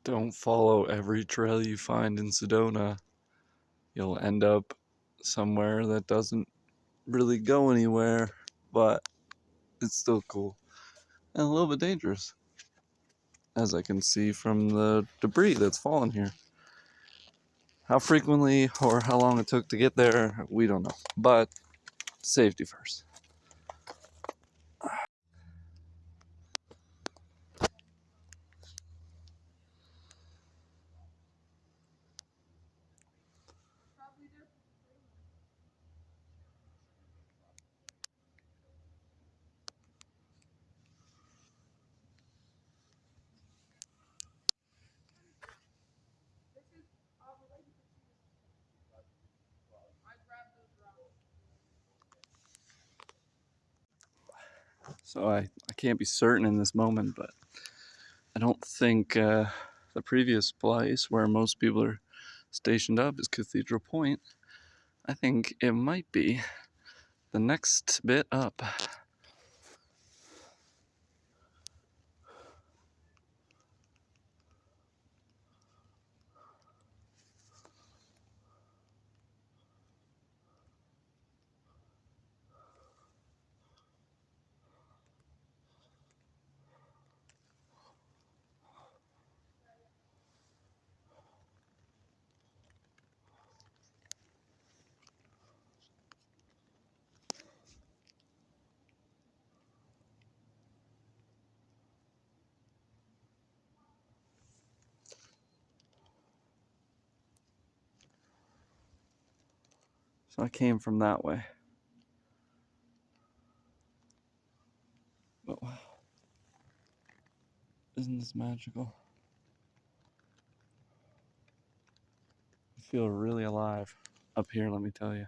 Don't follow every trail you find in Sedona. You'll end up somewhere that doesn't really go anywhere, but it's still cool and a little bit dangerous, as I can see from the debris that's fallen here. How frequently or how long it took to get there, we don't know, but safety first. So I can't be certain in this moment, but I don't think the previous place where most people are stationed up is Cathedral Point. I think it might be the next bit up. So I came from that way. But wow, isn't this magical? I feel really alive up here, let me tell you.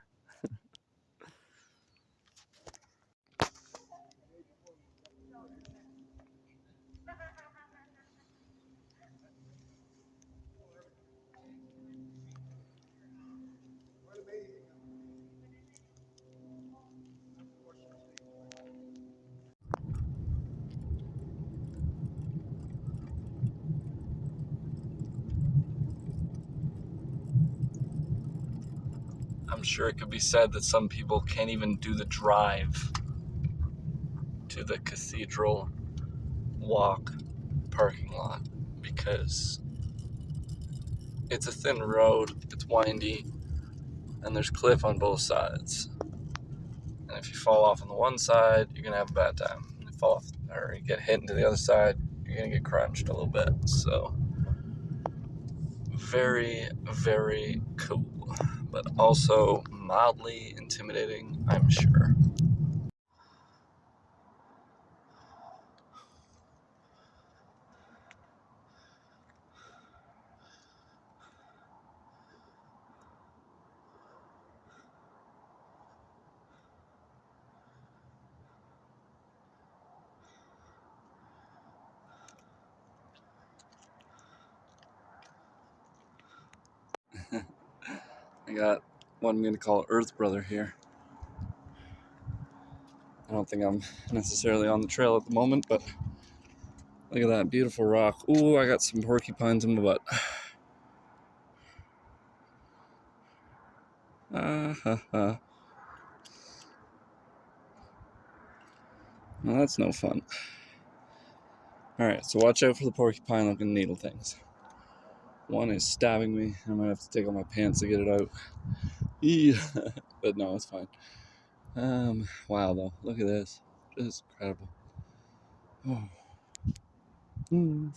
I'm sure it could be said that some people can't even do the drive to the cathedral walk parking lot because it's a thin road, it's windy, and there's cliff on both sides. And if you fall off on the one side, you're gonna have a bad time. If you fall off or you get hit into the other side, you're gonna get crunched a little bit. So very, very cool, but also mildly intimidating, I'm sure. I got what I'm gonna call Earth Brother here. I don't think I'm necessarily on the trail at the moment, but look at that beautiful rock. Ooh, I got some porcupines in my butt. Ah ha ha. Well, that's no fun. Alright, so watch out for the porcupine looking needle things. One is stabbing me. I might have to take off my pants to get it out. But no, it's fine. Wow though, look at this. Just incredible. Oh. Mm.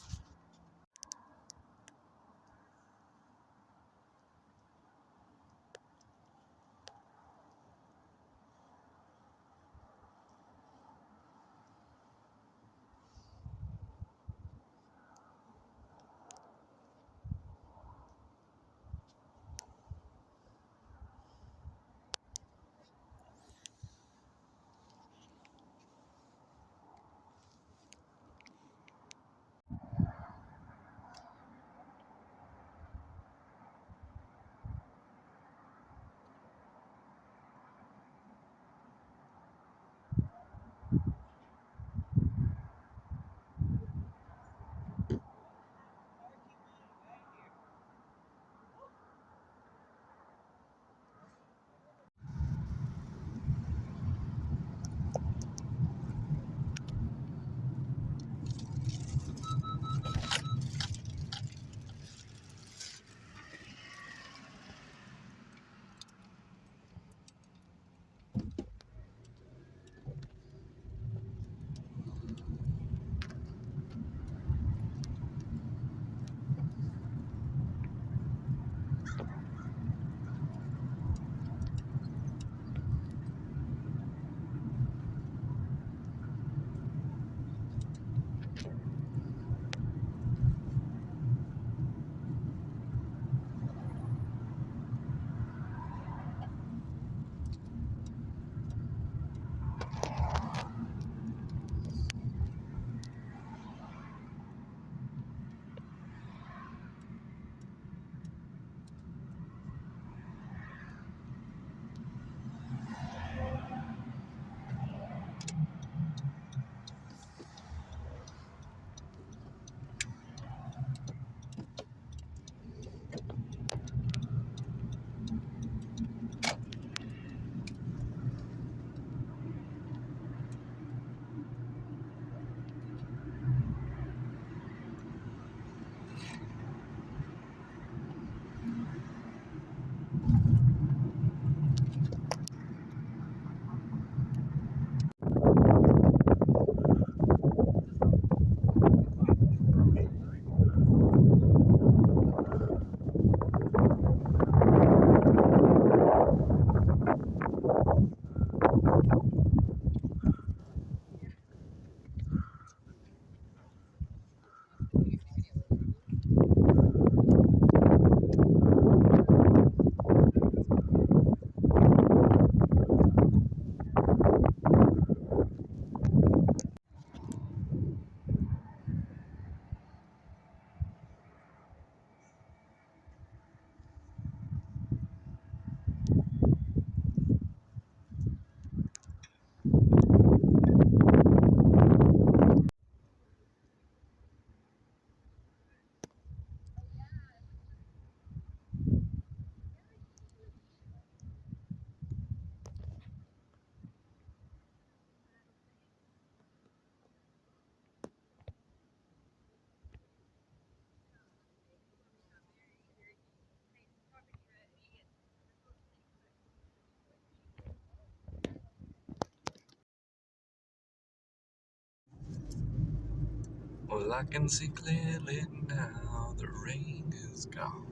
Well, I can see clearly now the rain is gone,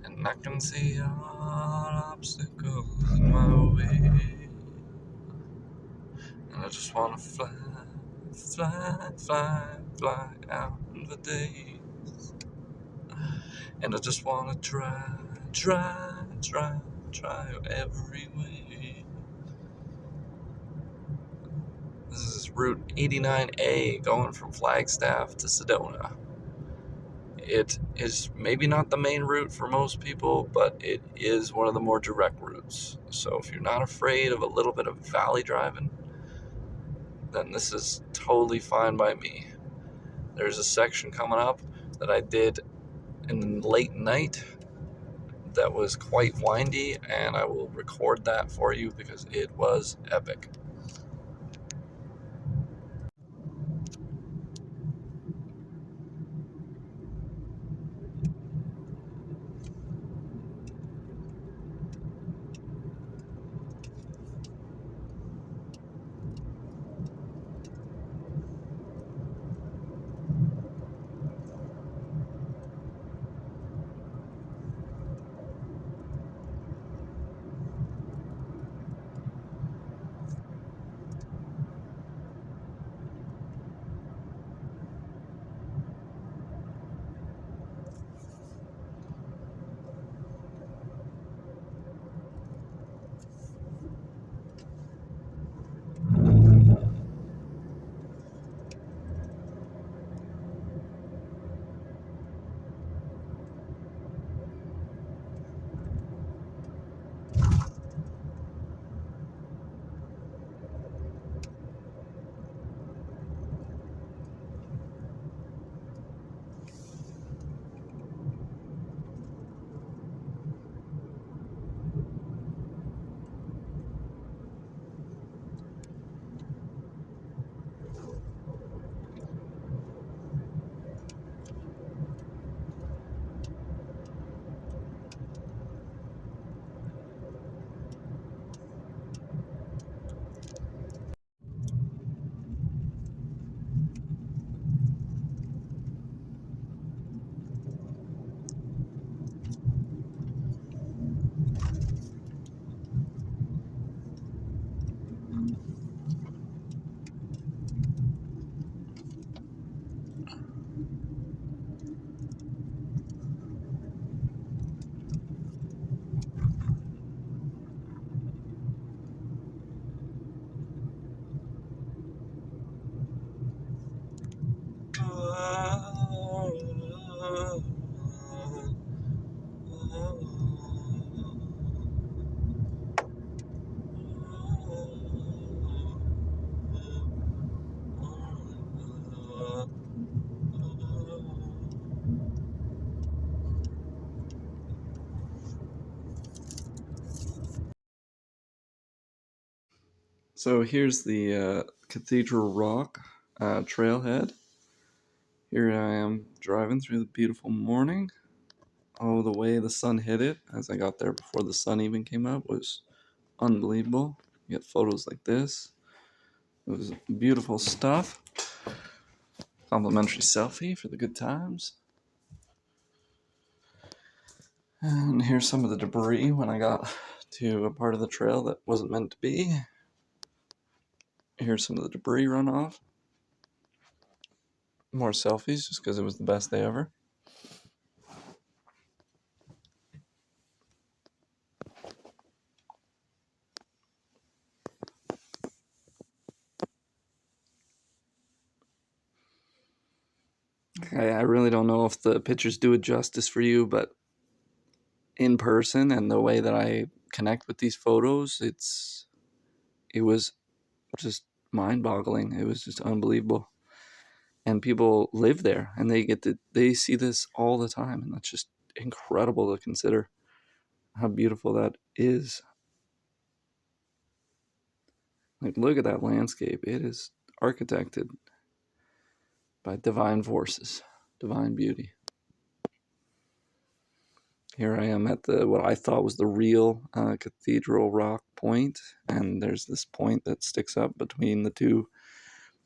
and I can see all obstacles in my way. And I just wanna fly, fly, fly, fly out in the day. And I just wanna try, try, try, try every way. This is Route 89A going from Flagstaff to Sedona. It is maybe not the main route for most people, but it is one of the more direct routes. So if you're not afraid of a little bit of valley driving, then this is totally fine by me. There's a section coming up that I did in the late night that was quite windy, and I will record that for you because it was epic. So here's the Cathedral Rock trailhead. Here I am driving through the beautiful morning. Oh, the way the sun hit it as I got there before the sun even came up was unbelievable. You get photos like this. It was beautiful stuff. Complimentary selfie for the good times. And here's some of the debris when I got to a part of the trail that wasn't meant to be. Here's some of the debris runoff. More selfies just because it was the best day ever. I really don't know if the pictures do it justice for you, but in person and the way that I connect with these photos, it was just mind-boggling. It was just unbelievable. And people live there and they see this all the time, and that's just incredible to consider how beautiful that is. Like, look at that landscape. It is architected by divine forces, divine beauty. Here I am at the what I thought was the real Cathedral Rock point, and there's this point that sticks up between the two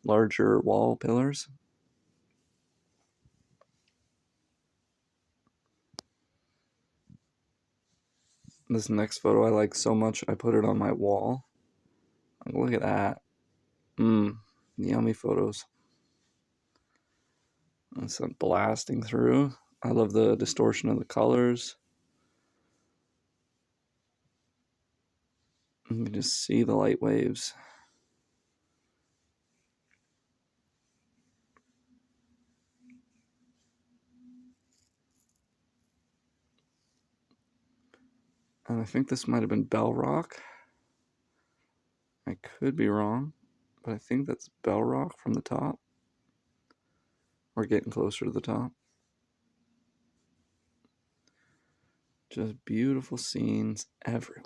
larger wall pillars. This next photo I like so much, I put it on my wall. Like, look at that. Yummy photos. And sun blasting through. I love the distortion of the colors. You can just see the light waves. And I think this might have been Bell Rock. I could be wrong, but I think that's Bell Rock from the top. We're getting closer to the top. Just beautiful scenes everywhere.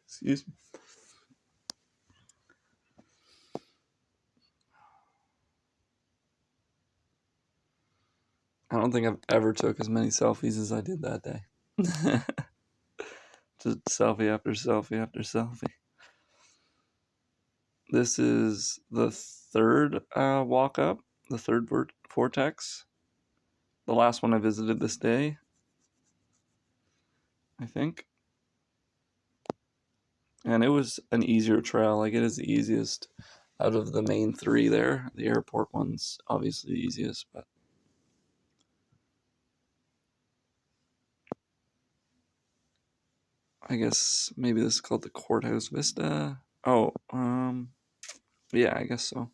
Excuse me. I don't think I've ever took as many selfies as I did that day. Just selfie after selfie after selfie. This is the third walk up, the third vortex. The last one I visited this day, I think. And it was an easier trail. Like, it is the easiest out of the main three there. The airport one's obviously the easiest, but I guess maybe this is called the Courthouse Vista. Oh, yeah, I guess so.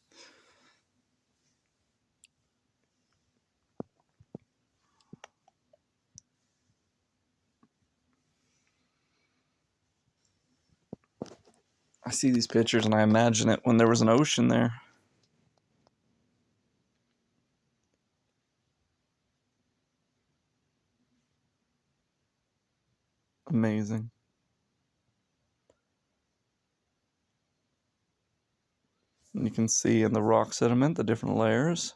I see these pictures and I imagine it when there was an ocean there. Amazing. And you can see in the rock sediment the different layers.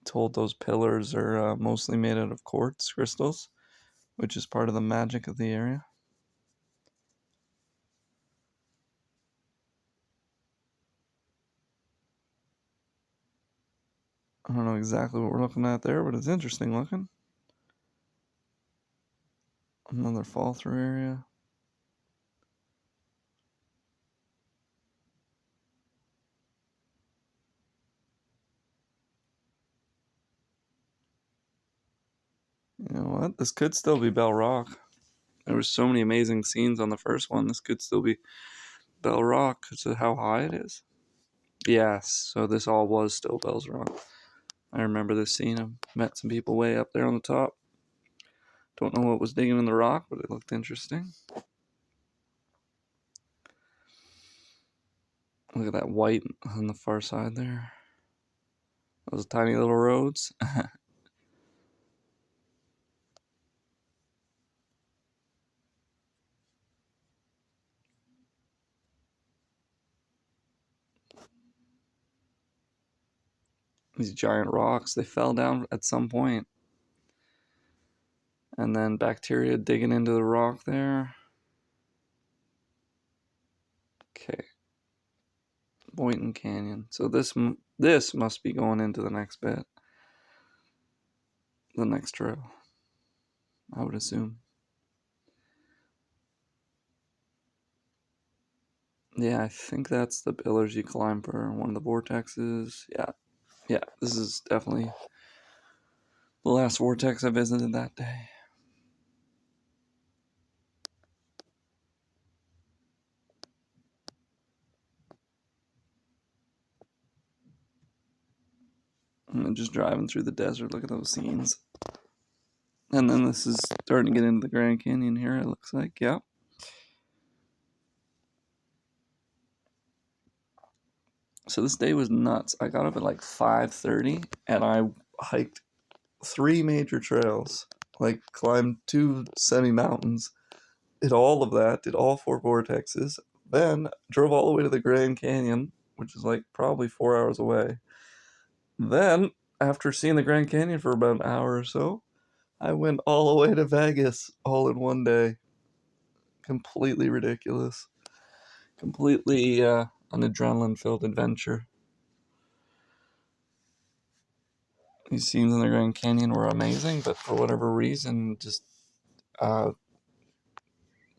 Told those pillars are mostly made out of quartz crystals, which is part of the magic of the area. I don't know exactly what we're looking at there, but it's interesting looking. Another fall through area. You know what? This could still be Bell Rock. There were so many amazing scenes on the first one. This could still be Bell Rock because of how high it is. Yes, so this all was still Bell's Rock. I remember this scene. I met some people way up there on the top. Don't know what was digging in the rock, but it looked interesting. Look at that white on the far side there. Those tiny little roads. These giant rocks, they fell down at some point. And then bacteria digging into the rock there. Okay. Boynton Canyon. So this must be going into the next bit. The next trail, I would assume. Yeah, I think that's the pillars you climb for one of the vortexes. Yeah, this is definitely the last vortex I visited that day. And just driving through the desert, look at those scenes. And then this is starting to get into the Grand Canyon here, it looks like, yeah. So this day was nuts. I got up at like 5:30 and I hiked 3 major trails, like climbed 2 semi-mountains, did all of that, did all 4 vortexes, then drove all the way to the Grand Canyon, which is like probably 4 hours away. Then, after seeing the Grand Canyon for about an hour or so, I went all the way to Vegas all in one day. Completely ridiculous. Completely an adrenaline filled adventure. These scenes in the Grand Canyon were amazing, but for whatever reason, just uh,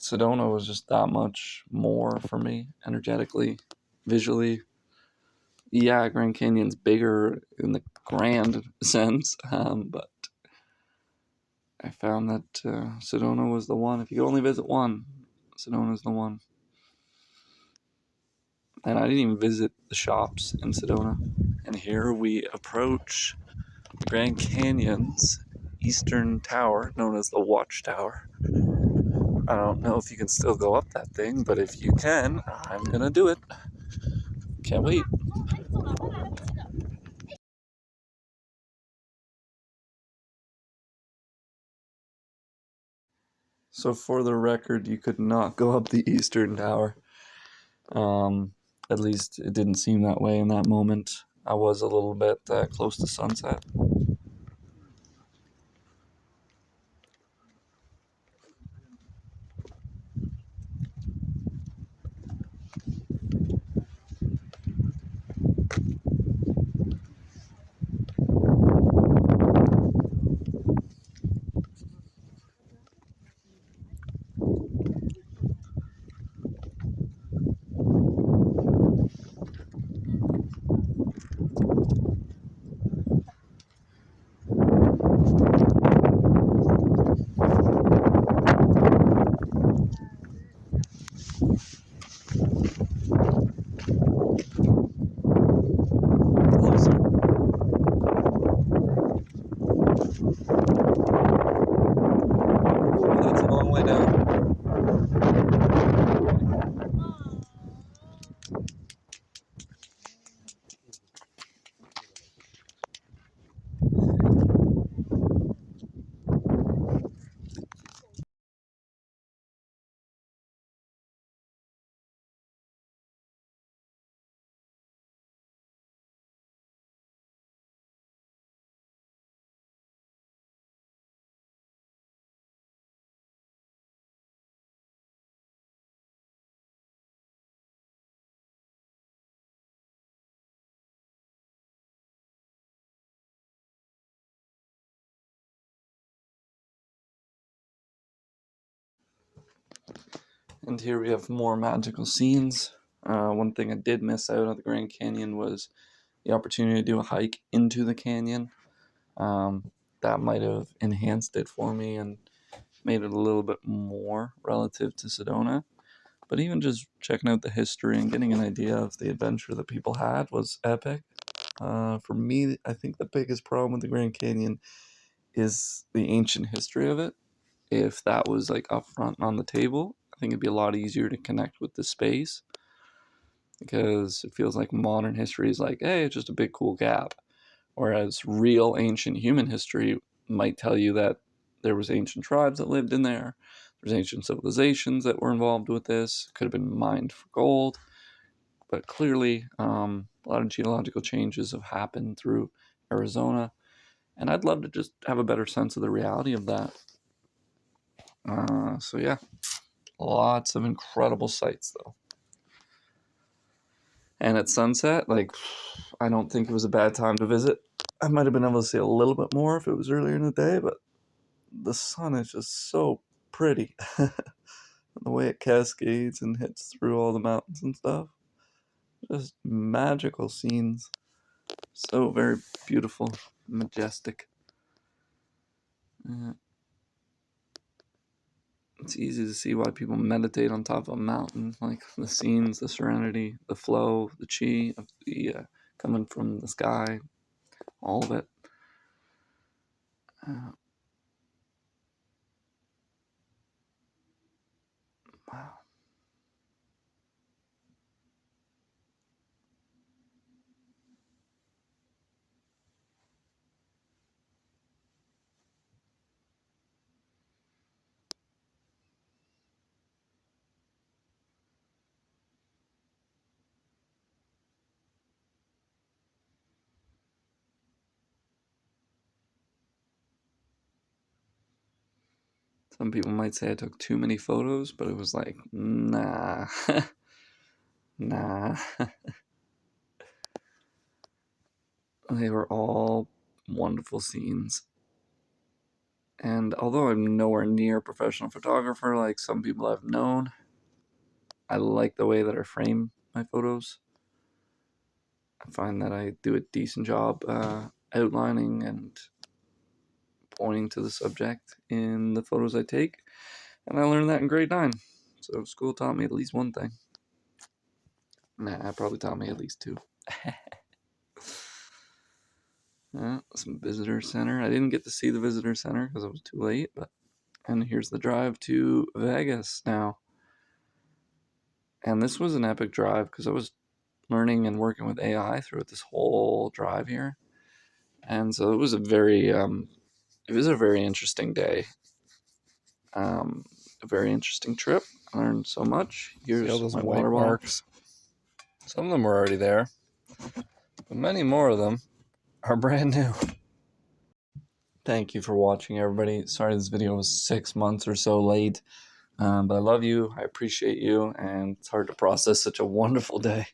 Sedona was just that much more for me, energetically, visually. Yeah, Grand Canyon's bigger in the grand sense, but I found that Sedona was the one. If you could only visit one, Sedona's the one. And I didn't even visit the shops in Sedona. And here we approach the Grand Canyon's eastern tower, known as the Watchtower. I don't know if you can still go up that thing, but if you can, I'm gonna do it. Can't wait. So for the record, you could not go up the eastern tower. Um, at least it didn't seem that way in that moment. I was a little bit close to sunset. Closer. Ooh, that's a long way down. And here we have more magical scenes. One thing I did miss out on the Grand Canyon was the opportunity to do a hike into the canyon. That might have enhanced it for me and made it a little bit more relative to Sedona. But even just checking out the history and getting an idea of the adventure that people had was epic. For me, I think the biggest problem with the Grand Canyon is the ancient history of it. If that was like up front on the table, I think it'd be a lot easier to connect with the space because it feels like modern history is like, hey, it's just a big cool gap. Whereas real ancient human history might tell you that there was ancient tribes that lived in there. There's ancient civilizations that were involved with this. Could have been mined for gold, but clearly a lot of geological changes have happened through Arizona, and I'd love to just have a better sense of the reality of that. So yeah, lots of incredible sights though. And at sunset, like, I don't think it was a bad time to visit. I might have been able to see a little bit more if it was earlier in the day, but the sun is just so pretty. The way it cascades and hits through all the mountains and stuff. Just magical scenes. So very beautiful, majestic. Uh, it's easy to see why people meditate on top of a mountain. Like the scenes, the serenity, the flow, the chi of the coming from the sky, all of it. Uh, wow. Some people might say I took too many photos, but it was like, nah, nah. They were all wonderful scenes. And although I'm nowhere near a professional photographer like some people I've known, I like the way that I frame my photos. I find that I do a decent job outlining and pointing to the subject in the photos I take. And I learned that in grade 9. So school taught me at least one thing. Nah, it probably taught me at least 2. Some visitor center. I didn't get to see the visitor center because it was too late, but and here's the drive to Vegas now. And this was an epic drive because I was learning and working with AI throughout this whole drive here, and so it was a very interesting day, a very interesting trip. I learned so much. Here's See all those my white water bottle. marks. Some of them were already there, but many more of them are brand new. Thank you for watching, everybody. Sorry this video was 6 months or so late, but I love you. I appreciate you, and it's hard to process such a wonderful day.